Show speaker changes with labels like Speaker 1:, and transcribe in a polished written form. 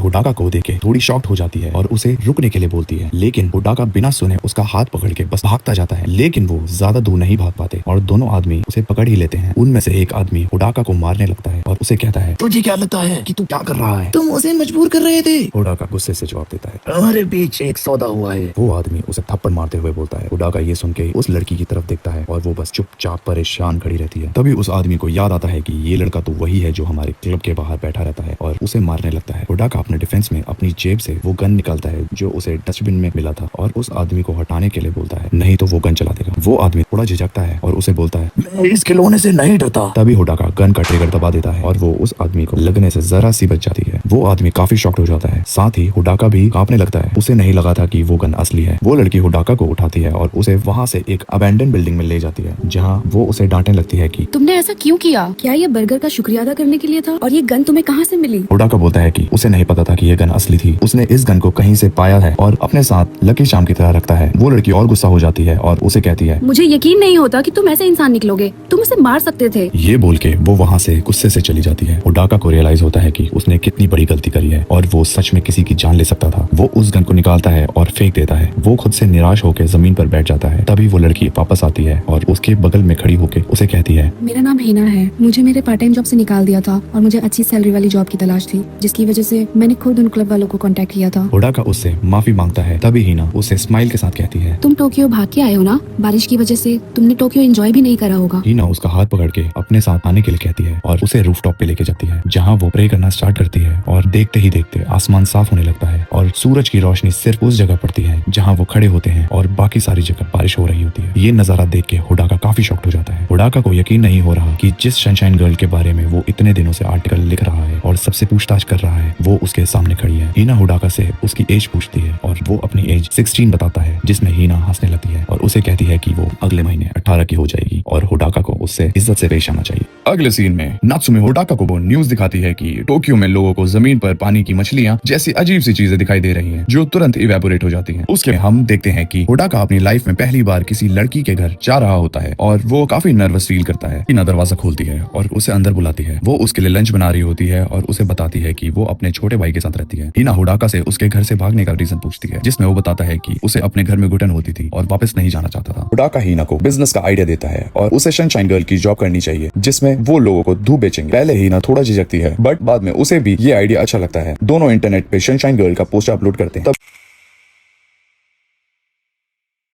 Speaker 1: होडाका को देखे थोड़ी शॉक्ड हो जाती है और उसे रुकने के लिए बोलती है, लेकिन होडाका बिना सुने उसका हाथ पकड़ के बस भागता जाता है। लेकिन वो ज्यादा दूर नहीं भाग पाते और दोनों आदमी उसे पकड़ ही लेते हैं। उनमें से एक आदमी होडाका को मारने लगता है और उसे कहता है, तुझे क्या लगता है कि तू क्या कर रहा है? तुम उसे मजबूर कर रहे थे। होडाका गुस्से से जवाब देता है, हमारे बीच एक सौदा हुआ है। वो आदमी उसे थप्पड़ मारते हुए बोलता है। होडाका ये सुन के उस लड़की की तरफ देखता है और वो बस चुपचाप परेशान खड़ी रहती है। तभी उस आदमी को याद आता है कि ये लड़का तो वही है जो हमारे क्लब के बाहर बैठा रहता है और उसे मारने लगता है। होडाका अपने डिफेंस में अपनी जेब से वो गन निकालता है जो उसे डस्टबिन में मिला था और उस आदमी को हटाने के लिए बोलता है, नहीं तो वो गन चला देगा। वो आदमी थोड़ा झिझकता है और उसे बोलता है, मैं इस खिलौने से नहीं डरता। तभी होडाका गन का ट्रिगर दबा देता है और वो उस आदमी को लगने से जरा सी बच जाती है। वो आदमी काफी शॉक्ड हो जाता है, साथ ही होडाका भी कांपने लगता है। उसे नहीं लगा था कि वो गन असली है। वो लड़की होडाका को उठाती है और उसे वहाँ से एक अबैंडन बिल्डिंग में ले जाती है, जहाँ वो उसे डांटने लगती है कि
Speaker 2: तुमने ऐसा क्यों किया? क्या ये बर्गर का शुक्रिया अदा करने के लिए था? और ये गन तुम्हें कहाँ से मिली?
Speaker 1: होडाका बोलता है कि उसे नहीं पता था कि ये गन असली थी। उसने इस गन को कहीं से पाया है और अपने साथ लकी चार्म की तरह रखता है। वो लड़की और गुस्सा हो जाती है और उसे कहती है,
Speaker 2: मुझे यकीन नहीं होता कि तुम ऐसे इंसान निकलोगे। तुम उसे मार सकते थे।
Speaker 1: ये बोल के वो वहाँ से गुस्से से चली जाती है। होडाका को रियलाइज होता है कि उसने कितनी बड़ी गलती करी है और वो सच में किसी की जान ले सकता था। वो उस गन को निकालता है और फेंक देता है। वो खुद से निराश होकर जमीन पर बैठ जाता है। तभी वो लड़की वापस आती है और उसके बगल में खड़ी होकर उसे कहती है,
Speaker 2: मेरा नाम हिना है। मुझे मेरे पार्ट टाइम जॉब से निकाल दिया था और मुझे अच्छी सैलरी वाली जॉब की तलाश थी, जिसकी वजह से मैंने खुद उन क्लब वालों को कांटेक्ट किया था।
Speaker 1: होडाका उससे माफी मांगता है। तभी हिना उसे स्माइल के साथ कहती है,
Speaker 2: तुम टोक्यो भाग के आए हो ना? बारिश की वजह से तुमने टोक्यो एंजॉय भी नहीं करा होगा।
Speaker 1: हिना उसका हाथ पकड़ के अपने साथ आने के लिए कहती है और उसे रूफटॉप पे लेके जाती है, जहाँ वो प्रे करना स्टार्ट करती है। और देखते ही देखते आसमान साफ होने लगता है और सूरज की रोशनी सिर्फ उस जगह पड़ती है जहाँ वो खड़े होते हैं और बाकी सारी जगह बारिश हो रही होती है। ये नजारा देख के होडाका काफी शॉक्ड हो जाता है। होडाका को यकीन नहीं हो रहा कि जिस सनशाइन गर्ल के बारे में वो इतने दिनों से आर्टिकल लिख रहा है और सबसे पूछताछ कर रहा है, वो उसके सामने खड़ी है। हिना होडाका से उसकी एज पूछती है और वो अपनी एज 16 बताता है, जिसमें हिना हंसने लगती है और उसे कहती है कि वो अगले महीने 18 की हो जाएगी और होडाका को उससे इज्जत से पेश आना चाहिए। अगले सीन में नात्सुमे होडाका को वो न्यूज दिखाती है कि टोक्यो में लोगों को जमीन पर पानी की मछलियां जैसी अजीब सी चीजें दिखाई दे रही हैं, जो तुरंत इवेपोरेट हो जाती हैं। उसके हम देखते हैं कि होडाका अपनी लाइफ में पहली बार किसी लड़की के घर जा रहा होता है और वो काफी नर्वस फील करता है। हिना दरवाजा खोलती है और उसे अंदर बुलाती है। वो उसके लिए लंच बना रही होती है और उसे बताती है कि वो अपने छोटे भाई के साथ रहती है। हिना होडाका से उसके घर से भागने का रीजन पूछती है, जिसमें वो बताता है कि उसे अपने घर में घुटन होती थी और वापस नहीं जाना चाहता था। होडाका हिना को बिजनेस का आइडिया देता है और उसे सनशाइन गर्ल की जॉब करनी चाहिए, जिसमें वो लोगों को धूप बेचेंगे। पहले हिना थोड़ा झिझकती है, बट बाद में उसे भी ये आइडिया अच्छा लगता है। दोनों इंटरनेट पे सनशाइन गर्ल का पोस्टर अपलोड करते हैं। तब